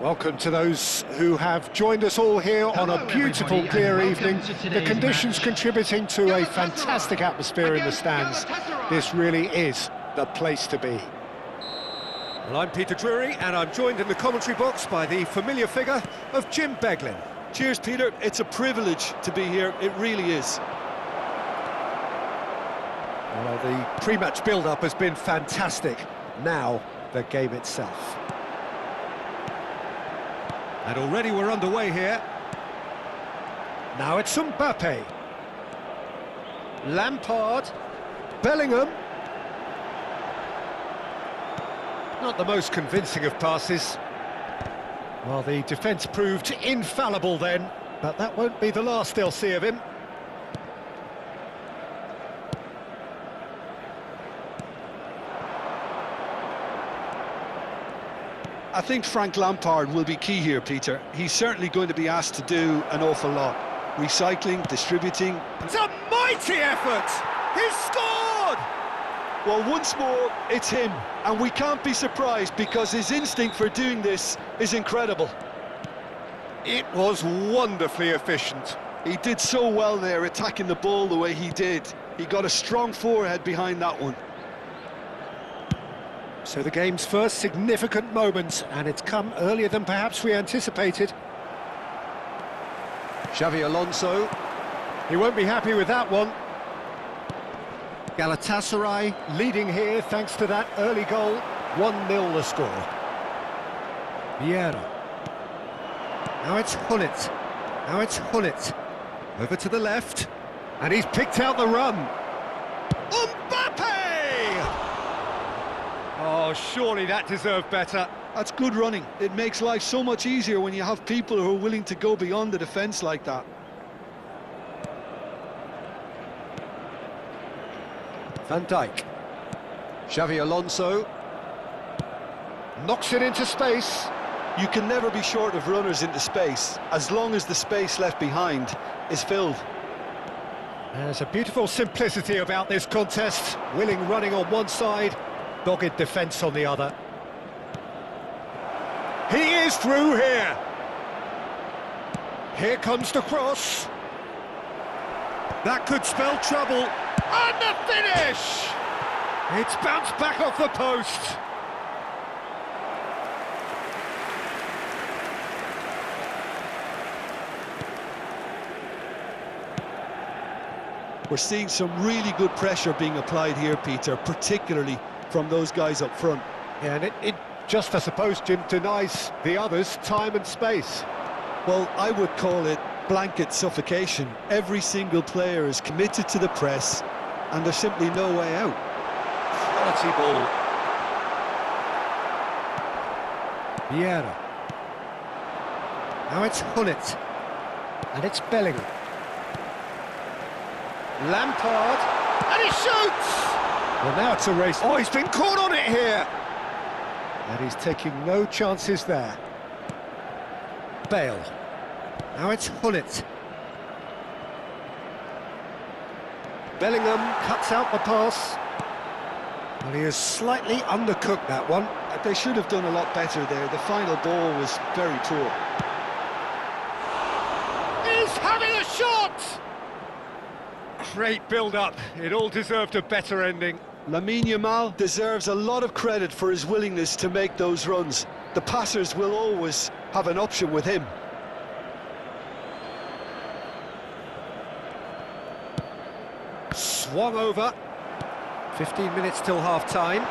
Welcome to those who have joined us all here on a beautiful, clear evening. The conditions contributing to a fantastic atmosphere in the stands. This really is the place to be. Well, I'm Peter Drury, and I'm joined in the commentary box by the familiar figure of Jim Beglin. Cheers, Peter. It's a privilege to be here. It really is. Well, the pre-match build-up has been fantastic. Now, the game itself. And already we're underway here. Now it's Mbappe. Lampard. Bellingham. Not the most convincing of passes. Well, the defence proved infallible then, but that won't be the last they'll see of him. I think Frank Lampard will be key here, Peter. He's certainly going to be asked to do an awful lot. Recycling, distributing. It's a mighty effort! He's scored! Well, once more, it's him. And we can't be surprised because his instinct for doing this is incredible. It was wonderfully efficient. He did so well there, attacking the ball the way he did. He got a strong forehead behind that one. So the game's first significant moment, and it's come earlier than perhaps we anticipated. Xavi Alonso. He won't be happy with that one. Galatasaray leading here thanks to that early goal. 1-0 the score. Vieira. Now it's Hullet. Now it's Hullet. Over to the left. And he's picked out the run. Mbappe! Oh, surely that deserved better. That's good running. It makes life so much easier when you have people who are willing to go beyond the defence like that. Van Dijk. Xavi Alonso. Knocks it into space. You can never be short of runners into space, as long as the space left behind is filled. There's a beautiful simplicity about this contest. Willing running on one side, dogged defence on the other. He is through here. Here comes the cross. That could spell trouble. And the finish! It's bounced back off the post. We're seeing some really good pressure being applied here, Peter, particularly from those guys up front. Yeah, and it just, I suppose, Jim, denies the others time and space. Well, I would call it blanket suffocation. Every single player is committed to the press, and there's simply no way out. Quality ball. Vieira. Now it's Hullet. And it's Bellingham. Lampard. And he shoots! Well, now it's a race. Oh, he's been caught on it here! And he's taking no chances there. Bale. Now it's Hullet. Bellingham cuts out the pass. Well, he has slightly undercooked that one. They should have done a lot better there. The final ball was very poor. He's having a shot! Great build-up. It all deserved a better ending. Lamine Yamal deserves a lot of credit for his willingness to make those runs. The passers will always have an option with him. Swung over. 15 minutes till half-time.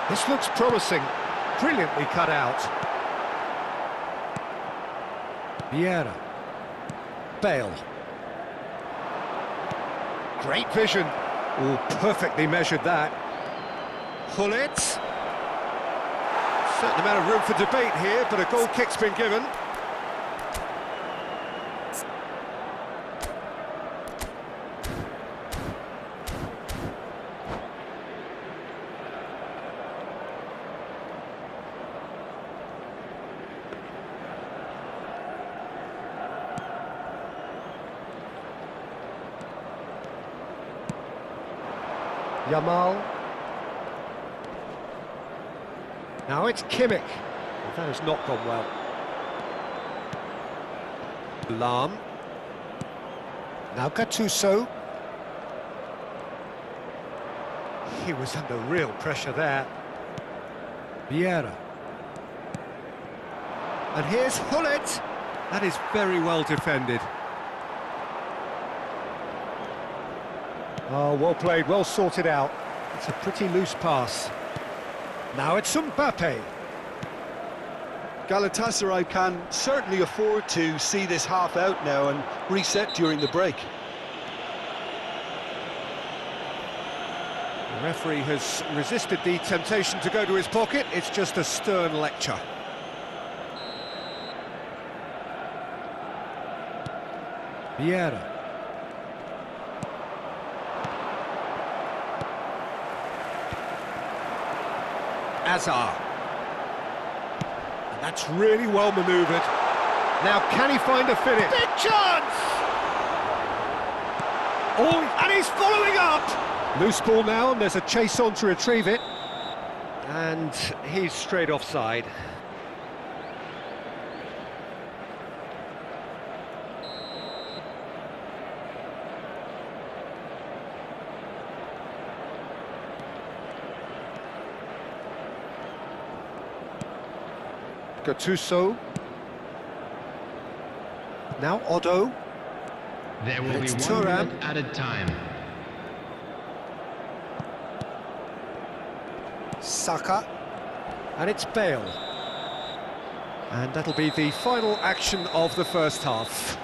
This looks promising. Brilliantly cut out. Vieira. Bale. Great vision. Oh, perfectly measured that. Hullet. Certain amount of room for debate here, but a goal kick's been given. Yamal. Now it's Kimmich. That has not gone well. Lahm. Now Gattuso. He was under real pressure there. Vieira. And here's Hullet. That is very well defended. Oh, well played, well sorted out. It's a pretty loose pass. Now it's Mbappe. Galatasaray can certainly afford to see this half out now and reset during the break. The referee has resisted the temptation to go to his pocket. It's just a stern lecture. Vieira. Azar. And that's really well manoeuvred. Now can he find a finish? Big chance! Oh, and he's following up! Loose ball now, and there's a chase on to retrieve it. And he's straight offside. Gattuso. Now Otto. There will be It's 1 Thuram. minute added time. Saka. And it's Bale. And that'll be the final action of the first half.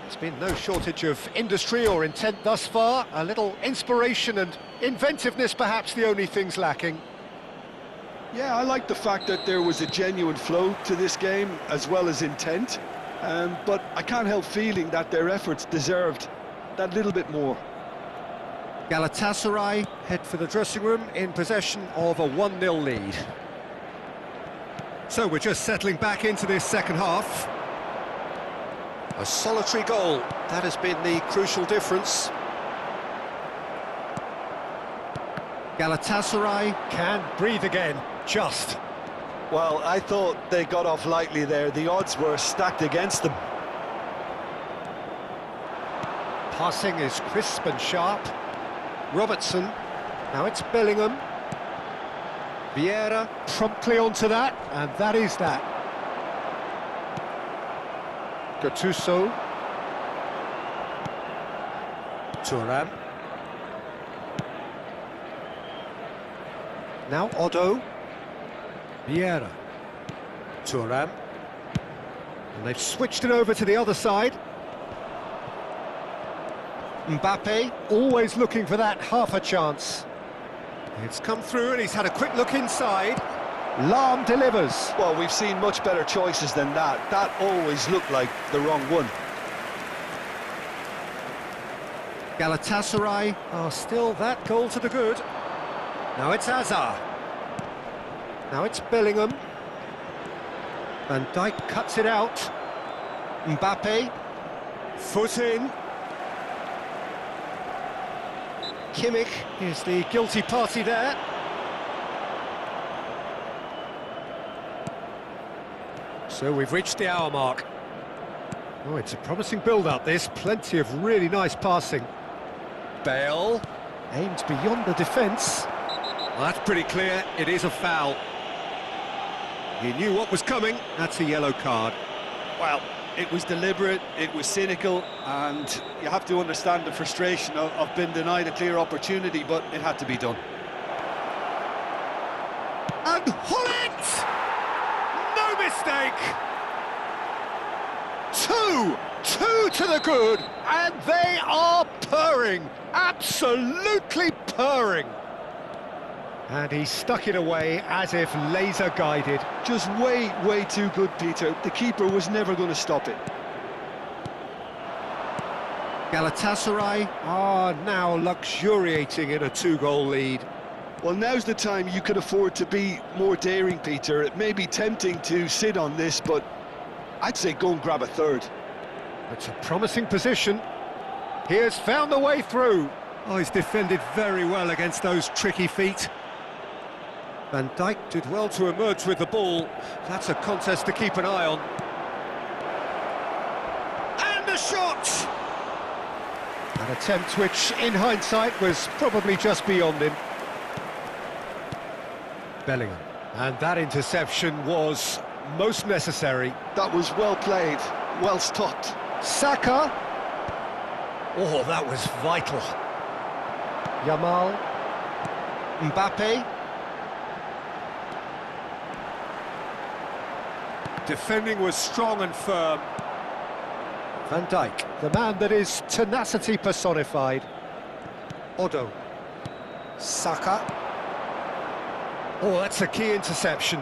There's been no shortage of industry or intent thus far. A little inspiration and inventiveness, perhaps the only things lacking. Yeah, I like the fact that there was a genuine flow to this game as well as intent, but I can't help feeling that their efforts deserved that little bit more. Galatasaray head for the dressing room in possession of a 1-0 lead. So we're just settling back into this second half. A solitary goal, that has been the crucial difference. Galatasaray can breathe again, just. Well, I thought they got off lightly there. The odds were stacked against them. Passing is crisp and sharp. Robertson, now it's Bellingham. Vieira promptly onto that, and that is that. Gattuso. Thuram. Now Otto. Vieira. Thuram. And they've switched it over to the other side. Mbappe, always looking for that half a chance. It's come through and he's had a quick look inside. Lahm delivers. Well, we've seen much better choices than that. That always looked like the wrong one. Galatasaray are still that goal to the good. Now it's Azar. Now it's Bellingham. Van Dijk cuts it out. Mbappe. Foot in. Kimmich is the guilty party there. So we've reached the hour mark. Oh, it's a promising build-up, this. Plenty of really nice passing. Bale aimed beyond the defence. Well, that's pretty clear. It is a foul. He knew what was coming. That's a yellow card. Well, it was deliberate, it was cynical, and you have to understand the frustration of being denied a clear opportunity, but it had to be done. And Hullet! No mistake! Two to the good, and they are purring, absolutely purring. And he stuck it away as if laser guided. Just way too good, Peter. The keeper was never going to stop it. Galatasaray are now luxuriating in a 2-goal lead. Well, now's the time you could afford to be more daring, Peter. It may be tempting to sit on this, but I'd say go and grab a third. It's a promising position. He has found the way through. Oh, he's defended very well against those tricky feet. Van Dijk did well to emerge with the ball. That's a contest to keep an eye on. the shot! An attempt which, in hindsight, was probably just beyond him. Bellingham. And that interception was most necessary. That was well played, well stopped. Saka. Oh, that was vital. Yamal. Mbappe. Defending was strong and firm. Van Dijk, the man that is tenacity personified. Odo. Saka. Oh, that's a key interception.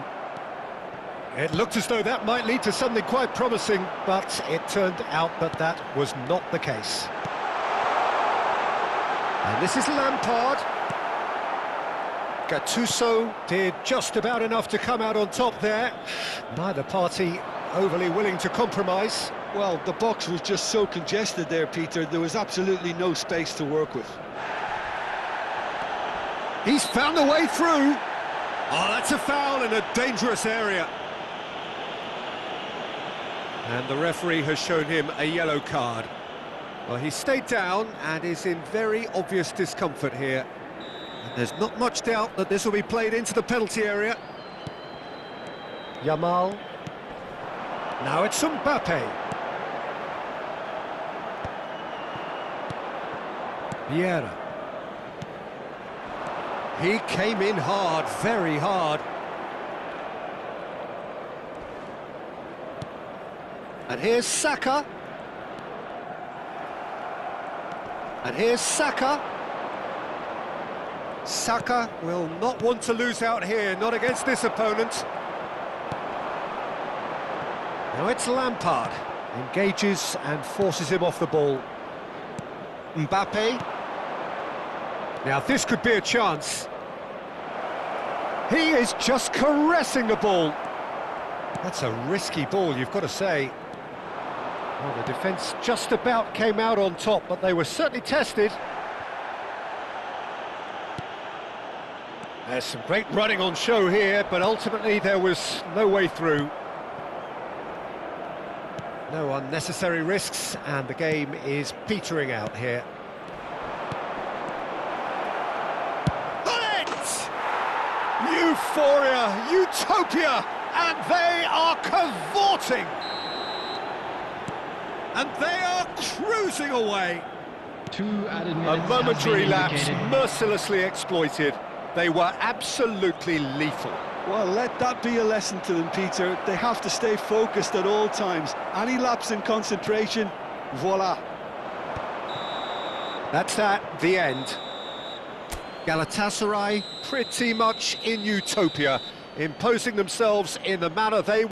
It looked as though that might lead to something quite promising, but it turned out that that was not the case. And this is Lampard. Gattuso did just about enough to come out on top there. Neither party overly willing to compromise. Well, the box was just so congested there, Peter. There was absolutely no space to work with. He's found a way through. Oh, that's a foul in a dangerous area. And the referee has shown him a yellow card. Well, he stayed down and is in very obvious discomfort here. And there's not much doubt that this will be played into the penalty area. Yamal. Now it's Mbappe. Vieira. He came in hard, very hard. And here's Saka. And here's Saka. Saka will not want to lose out here, not against this opponent. Now it's Lampard. Engages and forces him off the ball. Mbappe. Now this could be a chance. He is just caressing the ball. That's a risky ball, you've got to say. Well, the defence just about came out on top, but they were certainly tested. There's some great running on show here, but ultimately there was no way through. No unnecessary risks, and the game is petering out here. Euphoria, utopia, and they are cavorting. And they are cruising away. Two added A minutes momentary has been lapse indicated. mercilessly exploited. They were absolutely lethal. Well, let that be a lesson to them, Peter. They have to stay focused at all times. Any lapse in concentration, voila. That's that, the end. Galatasaray pretty much in utopia, imposing themselves in the manner they